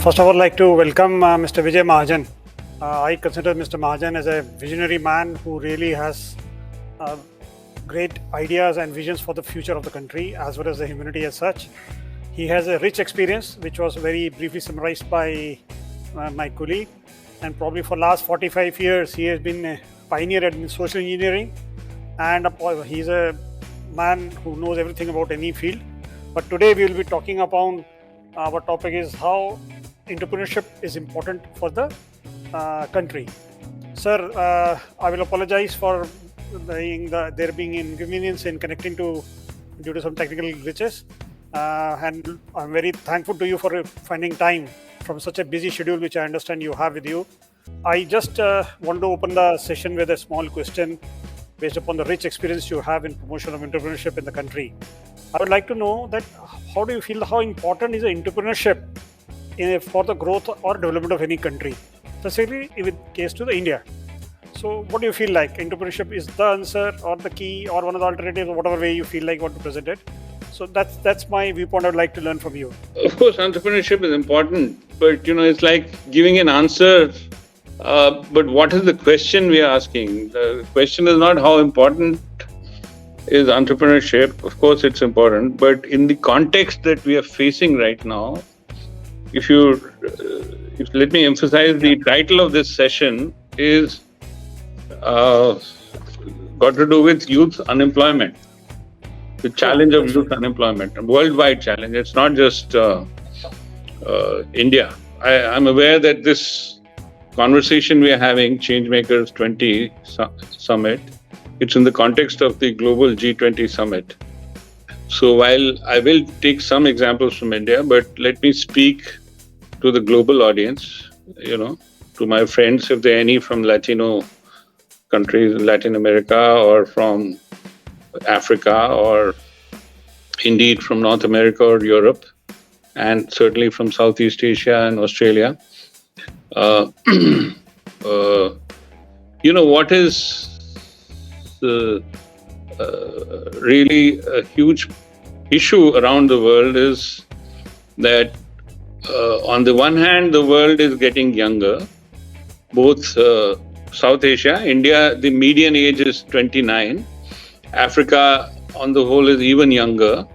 First of all, I'd like to welcome Mr. Vijay Mahajan. I consider Mr. Mahajan as a visionary man who really has great ideas and visions for the future of the country as well as the humanity as such. He has a rich experience, which was very briefly summarized by my colleague. And probably for last 45 years, he has been a pioneer in social engineering. And he's a man who knows everything about any field. But today we will be talking about our topic is how entrepreneurship is important for the country. Sir, I will apologize for there being inconvenience in connecting due to some technical glitches. And I'm very thankful to you for finding time from such a busy schedule, which I understand you have with you. I just want to open the session with a small question based upon the rich experience you have in promotion of entrepreneurship in the country. I would like to know that how do you feel, how important is entrepreneurship for the growth or development of any country, specifically with case to the India. So what do you feel like? Entrepreneurship is the answer or the key or one of the alternatives, or whatever way you feel like you want to present it. So that's my viewpoint. I would like to learn from you. Of course, entrepreneurship is important, but it's like giving an answer. But what is the question we are asking? The question is not how important is entrepreneurship. Of course, it's important, but in the context that we are facing right now, if let me emphasize, the title of this session is got to do with youth unemployment, the challenge of youth unemployment, a worldwide challenge. It's not just India. I'm aware that this conversation we are having, Changemakers20 Summit, it's in the context of the global G20 Summit. So while I will take some examples from India, but let me speak to the global audience, to my friends, if there are any from Latino countries, Latin America, or from Africa, or indeed from North America or Europe, and certainly from Southeast Asia and Australia. What is really a huge issue around the world is that on the one hand, the world is getting younger. Both South Asia, India, the median age is 29. Africa, on the whole, is even younger.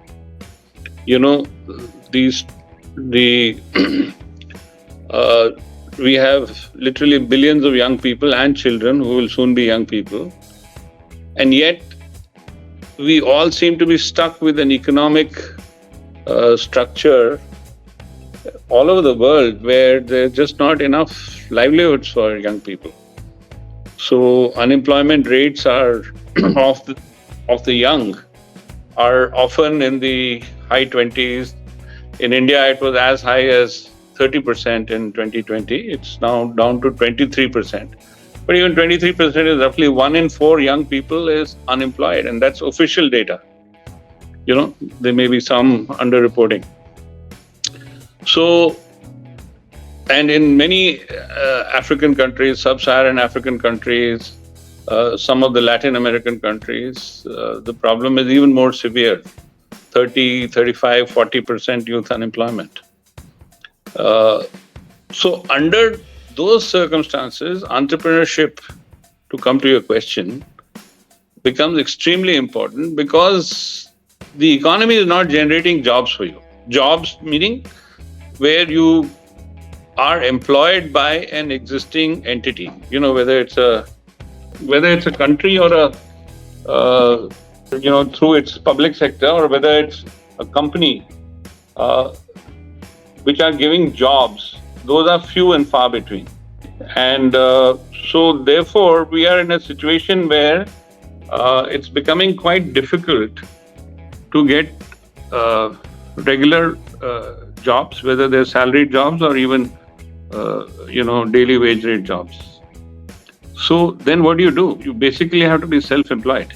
We have literally billions of young people and children who will soon be young people. And yet, we all seem to be stuck with an economic structure all over the world where there's just not enough livelihoods for young people. So unemployment rates are of the young are often in the high 20s. In India, it was as high as 30% in 2020. It's now down to 23%. But even 23% is roughly 1 in 4 young people is unemployed, and that's official data. There may be some underreporting. So, and in many African countries, sub-Saharan African countries, some of the Latin American countries, the problem is even more severe, 30, 35, 40% youth unemployment. So under those circumstances, entrepreneurship, to come to your question, becomes extremely important because the economy is not generating jobs for you. Jobs meaning where you are employed by an existing entity, whether it's a country or through its public sector, or whether it's a company which are giving jobs. Those are few and far between. And so therefore, we are in a situation where it's becoming quite difficult to get regular jobs, whether they're salaried jobs or even, daily wage rate jobs. So then what do? You basically have to be self-employed.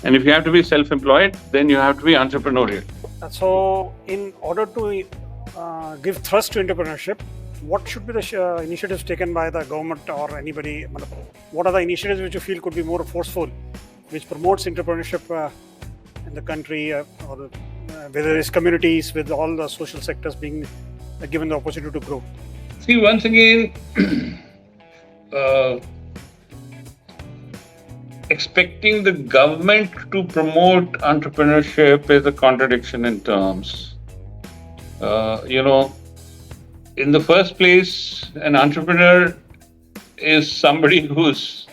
And if you have to be self-employed, then you have to be entrepreneurial. So in order to give thrust to entrepreneurship, what should be the initiatives taken by the government or anybody? What are the initiatives which you feel could be more forceful, which promotes entrepreneurship in the country, or whether it's communities with all the social sectors being given the opportunity to grow? See, once again, uh, expecting the government to promote entrepreneurship is a contradiction in terms. In the first place, an entrepreneur is somebody who's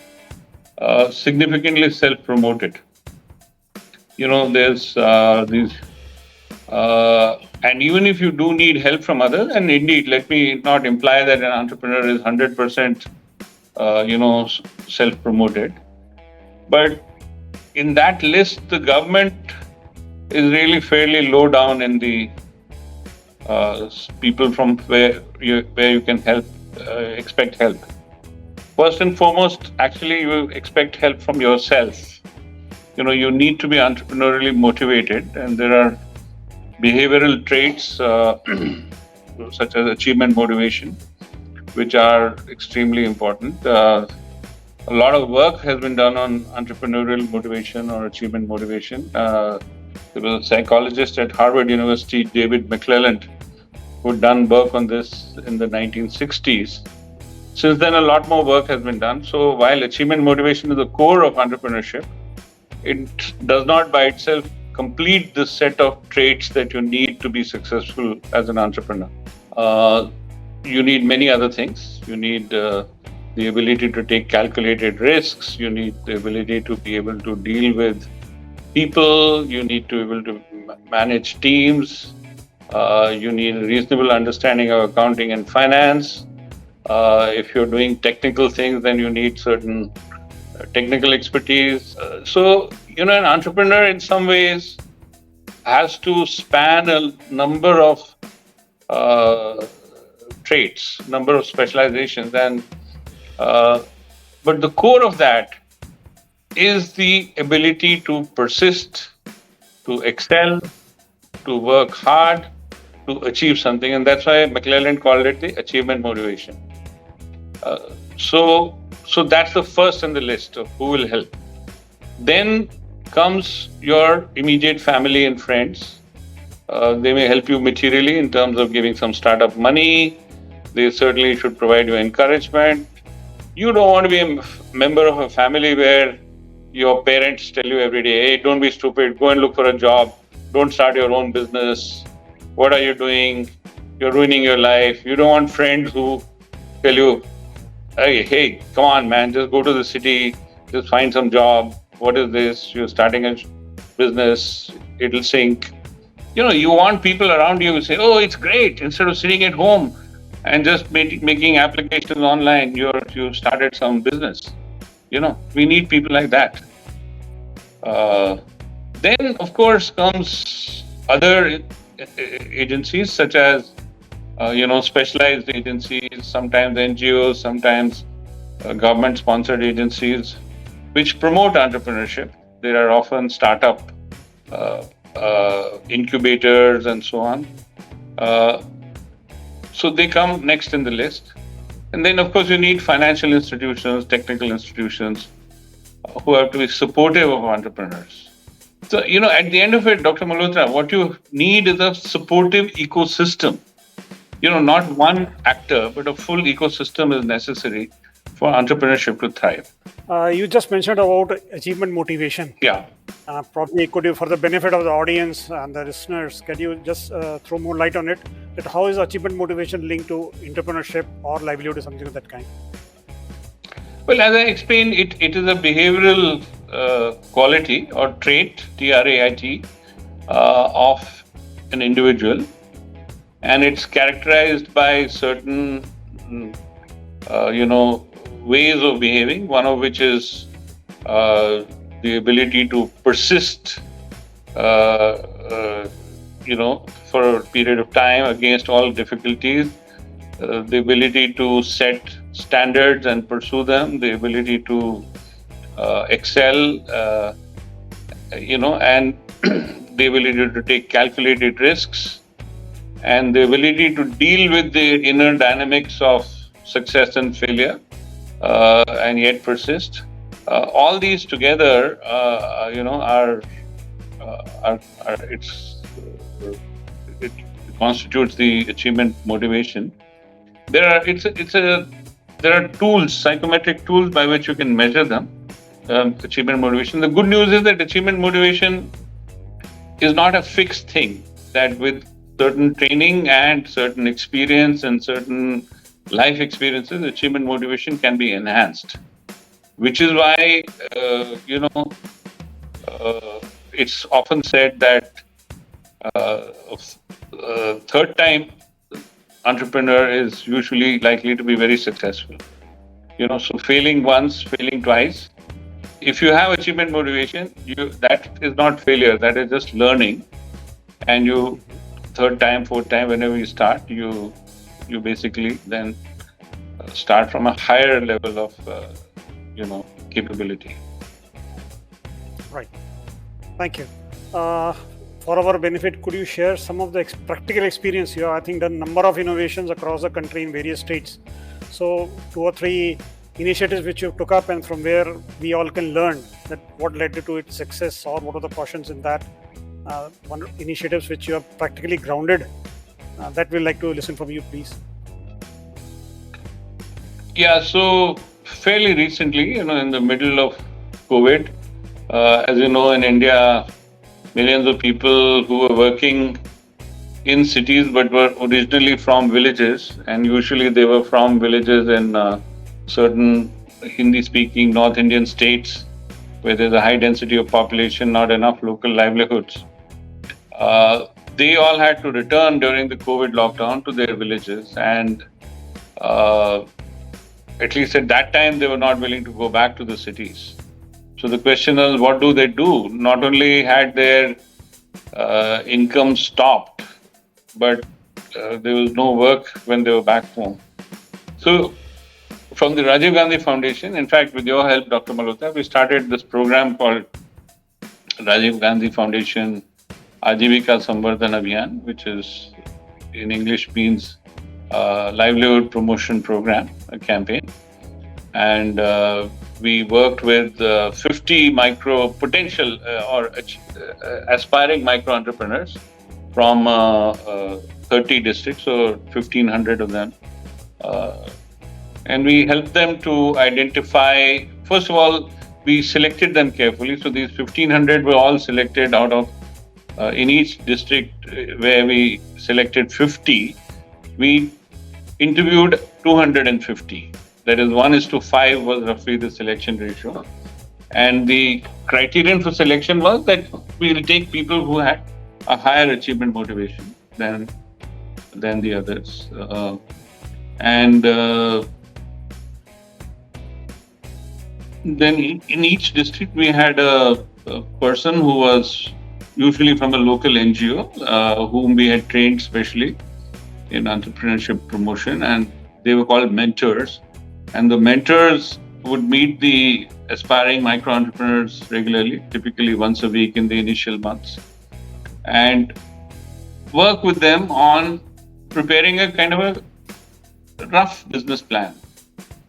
significantly self-promoted. There's these, and even if you do need help from others, and indeed, let me not imply that an entrepreneur is 100%, self-promoted, but in that list, the government is really fairly low down in the people from where you can help, expect help. First and foremost, actually, you expect help from yourself. You need to be entrepreneurially motivated, and there are behavioral traits such as achievement motivation, which are extremely important. A lot of work has been done on entrepreneurial motivation or achievement motivation. There was a psychologist at Harvard University, David McClelland, who had done work on this in the 1960s. Since then, a lot more work has been done. So while achievement motivation is the core of entrepreneurship, it does not by itself complete the set of traits that you need to be successful as an entrepreneur. You need many other things. You need the ability to take calculated risks. You need the ability to be able to deal with people. You need to be able to manage teams. You need a reasonable understanding of accounting and finance. If you're doing technical things, then you need certain technical expertise. So, an entrepreneur in some ways has to span a number of traits, number of specializations, and but the core of that is the ability to persist, to excel, to work hard, to achieve something, and that's why McClelland called it the achievement motivation. So that's the first on the list of who will help. Then comes your immediate family and friends. They may help you materially in terms of giving some startup money. They certainly should provide you encouragement. You don't want to be a member of a family where your parents tell you every day, hey, don't be stupid, go and look for a job, don't start your own business. What are you doing? You're ruining your life. You don't want friends who tell you, hey, come on, man, just go to the city, just find some job. What is this? You're starting a business, it'll sink. You want people around you who say, oh, it's great. Instead of sitting at home and just making applications online, you started some business. We need people like that. Then, of course, comes other agencies such as, specialized agencies, sometimes NGOs, sometimes government-sponsored agencies, which promote entrepreneurship. There are often startup incubators and so on. So they come next in the list. And then, of course, you need financial institutions, technical institutions who have to be supportive of entrepreneurs. So, at the end of it, Dr. Malhotra, what you need is a supportive ecosystem. Not one actor, but a full ecosystem is necessary for entrepreneurship to thrive. You just mentioned about achievement motivation. Yeah. Probably could you, for the benefit of the audience and the listeners, can you just throw more light on it? That how is achievement motivation linked to entrepreneurship or livelihood or something of that kind? Well, as I explained, it is a behavioral quality or trait, TRAIT, of an individual. And it's characterized by certain, ways of behaving, one of which is the ability to persist, for a period of time against all difficulties, the ability to set standards and pursue them, the ability to excel, and the ability to take calculated risks, and the ability to deal with the inner dynamics of success and failure, and yet persist. All these together, it's constitutes the achievement motivation, there are tools, psychometric tools by which you can measure them. Achievement motivation. The good news is that achievement motivation is not a fixed thing. That with certain training and certain experience and certain life experiences, achievement motivation can be enhanced. Which is why it's often said that third time entrepreneur is usually likely to be very successful. So failing once, failing twice. If you have achievement motivation, that is not failure. That is just learning. And you third time, fourth time, whenever you start, you basically then start from a higher level of capability. Right. Thank you. For our benefit, could you share some of the practical experience? You have, I think, done a number of innovations across the country in various states. So 2 or 3 initiatives which you took up and from where we all can learn that what led to its success or what are the cautions in that. One initiatives which you have practically grounded. That we'd like to listen from you, please. Yeah, so fairly recently, in the middle of COVID, as you know, in India, millions of people who were working in cities but were originally from villages, and usually they were from villages in certain Hindi-speaking North Indian states where there's a high density of population, not enough local livelihoods. They all had to return during the COVID lockdown to their villages, and at least at that time, they were not willing to go back to the cities. So the question is, what do they do? Not only had their income stopped, but there was no work when they were back home. So from the Rajiv Gandhi Foundation, in fact, with your help, Dr. Malhotra, we started this program called Rajiv Gandhi Foundation Ajivika Samvardhan Abhiyan, which is in English means livelihood promotion program, a campaign. And we worked with 50 micro potential or aspiring micro entrepreneurs from 30 districts, so 1,500 of them. And we helped them to identify, first of all, we selected them carefully. So these 1,500 were all selected out of, in each district where we selected 50, we interviewed 250. That is 1:5 was roughly the selection ratio. And the criterion for selection was that we will take people who had a higher achievement motivation than the others. Then in each district, we had a person who was usually from a local NGO, whom we had trained specially in entrepreneurship promotion, and they were called mentors. And the mentors would meet the aspiring micro entrepreneurs regularly, typically once a week in the initial months, and work with them on preparing a kind of a rough business plan.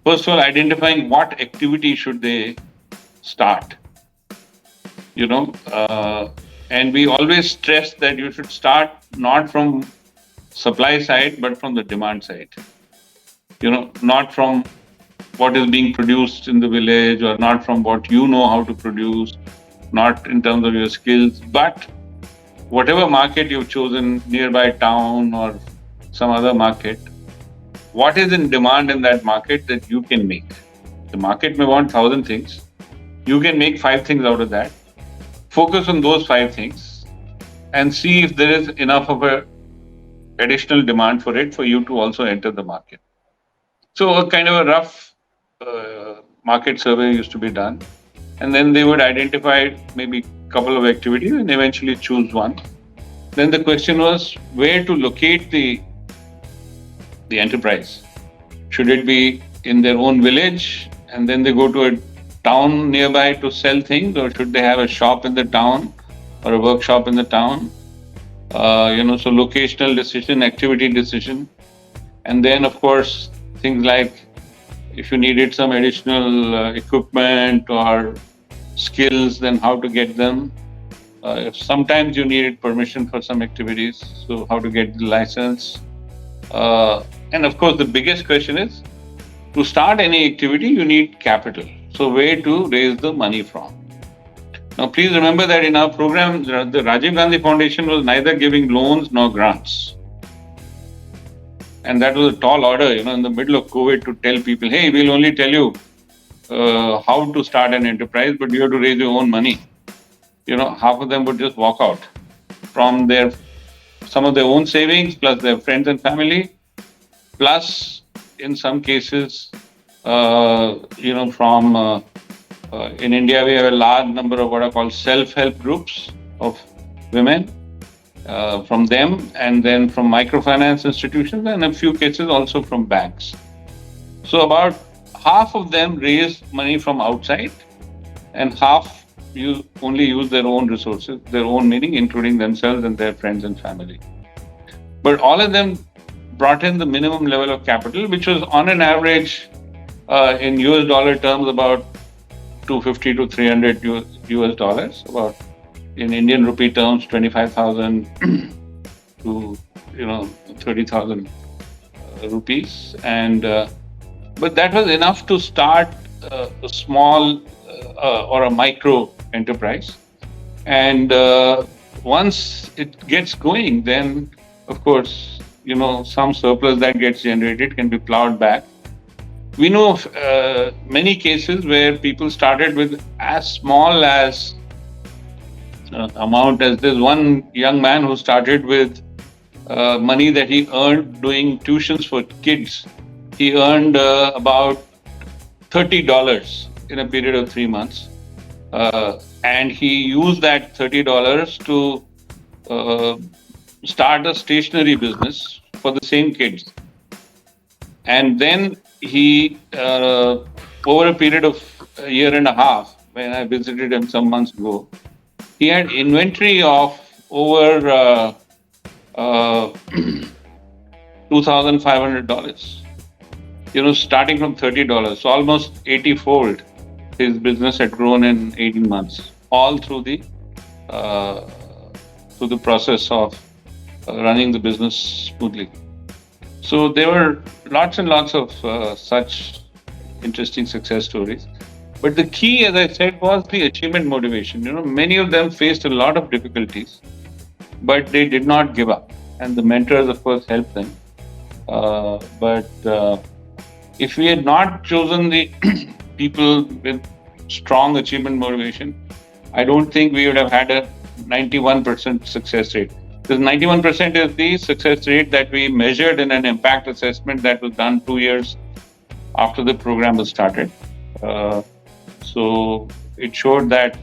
First of all, identifying what activity should they start, and we always stress that you should start not from supply side, but from the demand side. Not from what is being produced in the village, or not from what you know how to produce, not in terms of your skills, but whatever market you've chosen, nearby town or some other market, what is in demand in that market that you can make? The market may want 1,000 things. You can make 5 things out of that. Focus on those 5 things and see if there is enough of a additional demand for it for you to also enter the market. So a kind of a rough market survey used to be done, and then they would identify maybe a couple of activities and eventually choose one. Then the question was where to locate the enterprise. Should it be in their own village and then they go to a town nearby to sell things, or should they have a shop in the town or a workshop in the town? So locational decision, activity decision, and then of course things like if you needed some additional equipment or skills, then how to get them. Sometimes you needed permission for some activities, so how to get the license. And of course, the biggest question is, to start any activity, you need capital. So where to raise the money from? Now, please remember that in our program, the Rajiv Gandhi Foundation was neither giving loans nor grants. And that was a tall order, in the middle of COVID, to tell people, hey, we'll only tell you how to start an enterprise, but you have to raise your own money. Half of them would just walk out from some of their own savings, plus their friends and family, plus in some cases, from in India, we have a large number of what are called self-help groups of women, from them, and then from microfinance institutions, and a few cases also from banks. So about half of them raise money from outside, and half only use their own resources, their own meaning, including themselves and their friends and family. But all of them brought in the minimum level of capital, which was on an average in US dollar terms about 250 to 300 US dollars, about in Indian rupee terms 25,000 to 30,000 rupees, and but that was enough to start a small or a micro enterprise. And once it gets going, then of course some surplus that gets generated can be plowed back. We know of many cases where people started with as small as amount as this one young man who started with money that he earned doing tuitions for kids. He earned about $30 in a period of 3 months. And he used that $30 to start a stationery business for the same kids. And then he, over a period of a year and a half, when I visited him some months ago, he had inventory of over $2,500. Starting from $30, so almost 80-fold, his business had grown in 18 months, all through the process of running the business smoothly. So there were lots and lots of such interesting success stories. But the key, as I said, was the achievement motivation. Many of them faced a lot of difficulties, but they did not give up. And the mentors, of course, helped them. But if we had not chosen the people with strong achievement motivation, I don't think we would have had a 91% success rate. Because 91% is the success rate that we measured in an impact assessment that was done 2 years after the program was started. So it showed that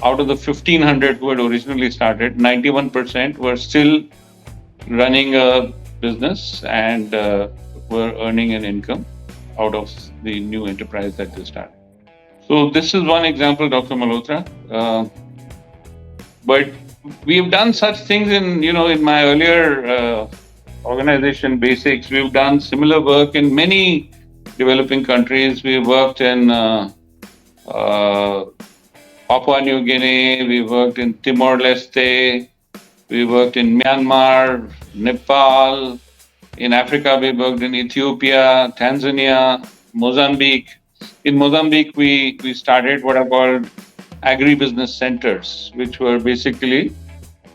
out of the 1,500 who had originally started, 91% were still running a business and were earning an income out of the new enterprise that they started. So this is one example, Dr. Malhotra. But we've done such things in my earlier organization, Basics. We've done similar work in many developing countries. We've worked in Papua New Guinea, we worked in Timor-Leste, we worked in Myanmar, Nepal. In Africa, we worked in Ethiopia, Tanzania, Mozambique. In Mozambique, we started what are called agribusiness centers, which were basically,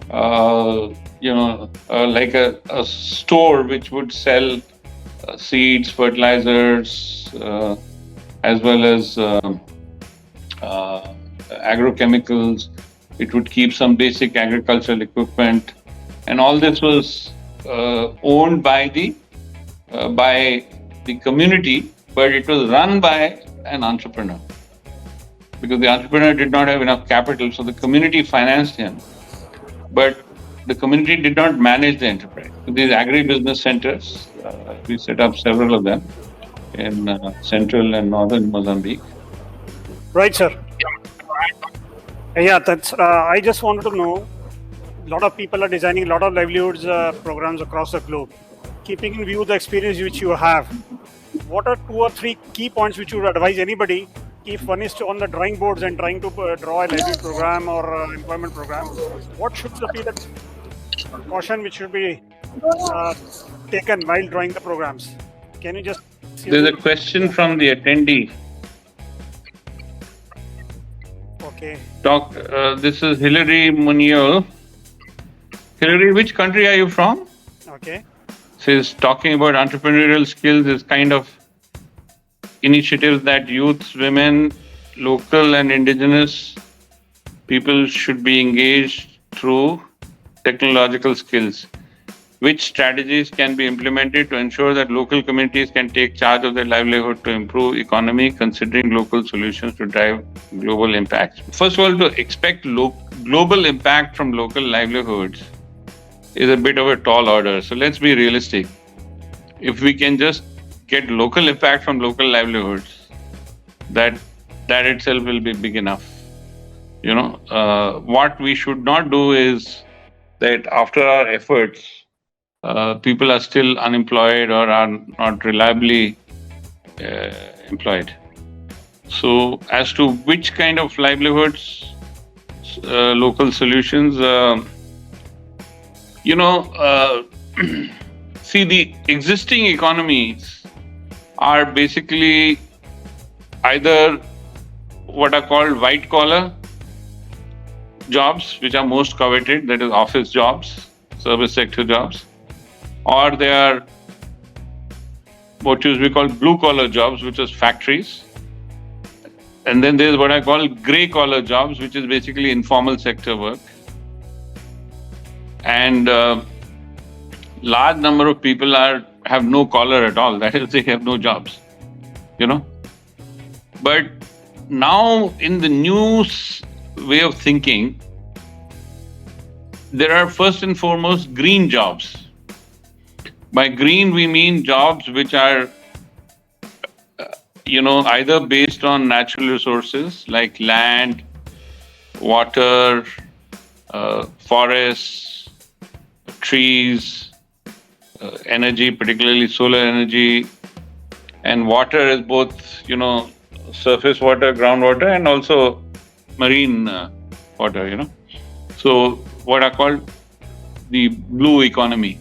like a store which would sell seeds, fertilizers, as well as agrochemicals. It would keep some basic agricultural equipment, and all this was owned by the community, but it was run by an entrepreneur. Because the entrepreneur did not have enough capital, so the community financed him. But the community did not manage the enterprise. So these agribusiness centers, we set up several of them in central and northern Mozambique. Right, sir. Yeah, that's. I just wanted to know. A lot of people are designing a lot of livelihoods programs across the globe. Keeping in view the experience which you have, what are 2 or 3 key points which you would advise anybody if one is on the drawing boards and trying to draw a livelihood program or employment program, what should be the caution which should be taken while drawing the programs? Can you just... There's a question from the attendee. Okay. This is Hilary Muniol. Hilary, which country are you from? Okay. She's talking about entrepreneurial skills is kind of initiatives that youths, women, local and indigenous people should be engaged through technological skills. Which strategies can be implemented to ensure that local communities can take charge of their livelihood to improve economy, considering local solutions to drive global impacts? First of all, to expect global impact from local livelihoods is a bit of a tall order. So let's be realistic. If we can just get local impact from local livelihoods, that itself will be big enough. What we should not do is that after our efforts, people are still unemployed or are not reliably employed. So as to which kind of livelihoods, local solutions, see, the existing economies are basically either what are called white collar jobs, which are most coveted, that is office jobs, service sector jobs, or they are what we call blue collar jobs, which is factories. And then there's what I call grey collar jobs, which is basically informal sector work. And large number of people have no collar at all. That is, they have no jobs, But now in the new way of thinking, there are first and foremost green jobs. By green, we mean jobs which are, either based on natural resources like land, water, forests, trees, energy, particularly solar energy, and water is both, surface water, groundwater, and also marine water, So what are called the blue economy.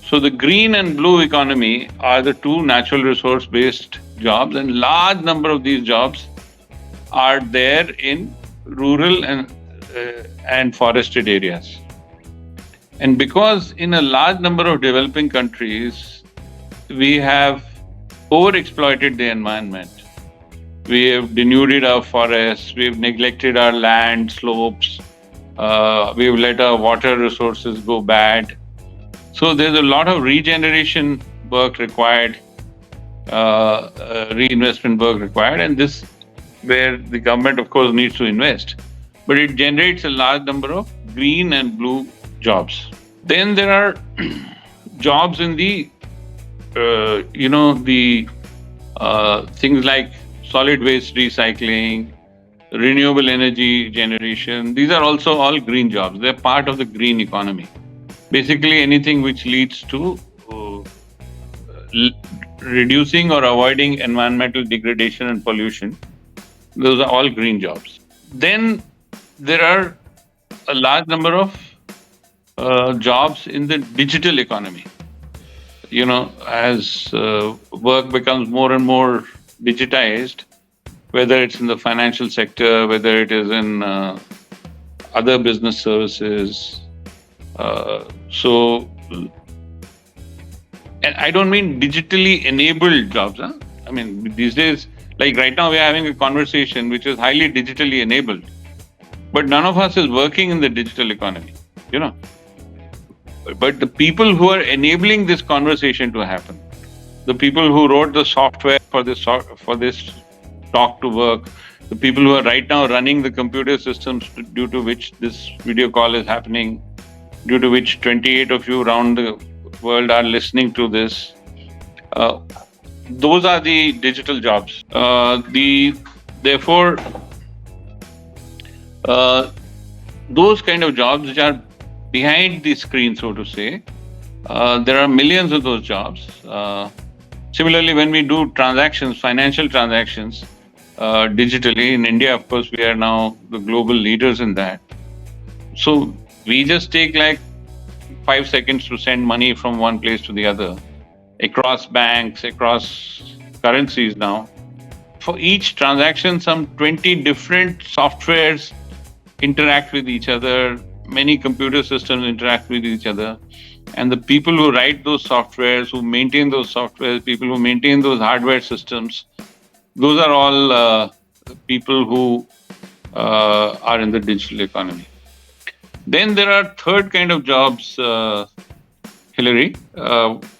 So the green and blue economy are the two natural resource based jobs, and large number of these jobs are there in rural and forested areas. And because in a large number of developing countries, we have overexploited the environment. We have denuded our forests, we have neglected our land slopes, we have let our water resources go bad. So there's a lot of regeneration work required, reinvestment work required, and this where the government, of course, needs to invest. But it generates a large number of green and blue jobs. Then there are jobs in the, things like solid waste recycling, renewable energy generation. These are also all green jobs. They're part of the green economy. Basically, anything which leads to reducing or avoiding environmental degradation and pollution, those are all green jobs. Then there are a large number of jobs in the digital economy. As work becomes more and more digitized, whether it's in the financial sector, whether it is in other business services. And I don't mean digitally enabled jobs. I mean, these days, like right now, we are having a conversation which is highly digitally enabled, but none of us is working in the digital economy, But the people who are enabling this conversation to happen, the people who wrote the software for this talk to work, the people who are right now running the computer systems due to which this video call is happening, due to which 28 of you around the world are listening to this. Those are the digital jobs. Therefore, those kind of jobs which are behind the screen, so to say, there are millions of those jobs. Similarly, when we do transactions, financial transactions, digitally. In India, of course, we are now the global leaders in that. So we just take like 5 seconds to send money from one place to the other, across banks, across currencies now. For each transaction, some 20 different softwares interact with each other. Many computer systems interact with each other. And the people who write those softwares, who maintain those softwares, people who maintain those hardware systems, those are all people who are in the digital economy. Then there are third kind of jobs, Hillary,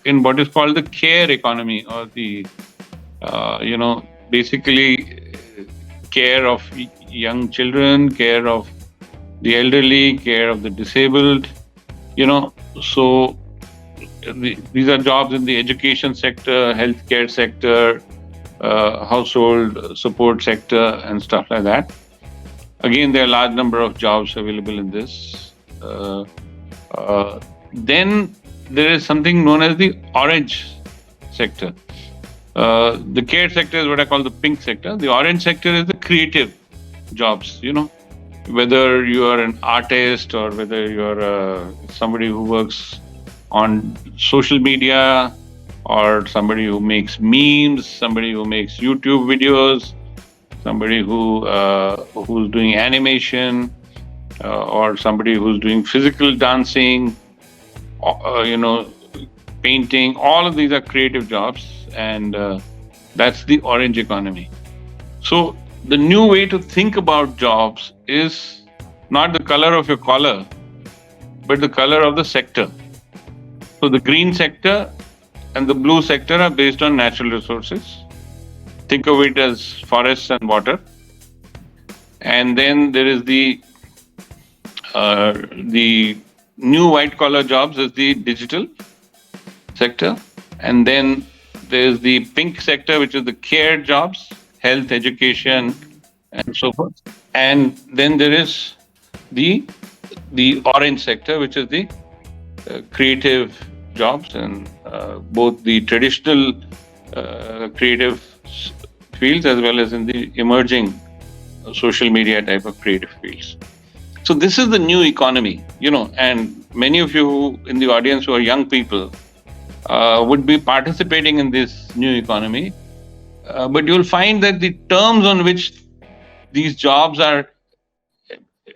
in what is called the care economy, or the, basically care of young children, care of the elderly, care of the disabled, so these are jobs in the education sector, healthcare sector, household support sector, and stuff like that. Again, there are a large number of jobs available in this. Then there is something known as the orange sector. The care sector is what I call the pink sector. The orange sector is the creative jobs, whether you are an artist or whether you're somebody who works on social media, or somebody who makes memes, somebody who makes YouTube videos, somebody who's doing animation, or somebody who's doing physical dancing, painting. All of these are creative jobs, and that's the orange economy. So the new way to think about jobs is not the color of your collar, but the color of the sector. So the green sector and the blue sector are based on natural resources. Think of it as forests and water. And then there is the new white collar jobs is the digital sector. And then there's the pink sector, which is the care jobs, health, education, and so forth. And then there is the orange sector, which is the creative jobs, and both the traditional creative fields as well as in the emerging social media type of creative fields. So this is the new economy, and many of you in the audience who are young people would be participating in this new economy. But you'll find that the terms on which these jobs are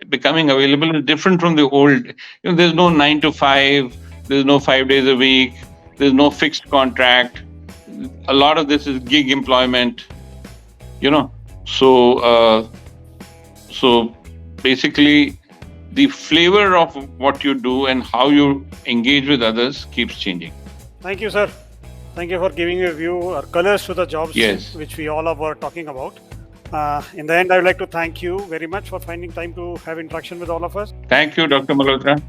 becoming available is different from the old. There's no 9 to 5, there's no 5 days a week, there's no fixed contract. A lot of this is gig employment, So basically, the flavor of what you do and how you engage with others keeps changing. Thank you, sir. Thank you for giving a view or colors to the jobs, yes, which we all were talking about. In the end, I would like to thank you very much for finding time to have interaction with all of us. Thank you, Dr. Malhotra.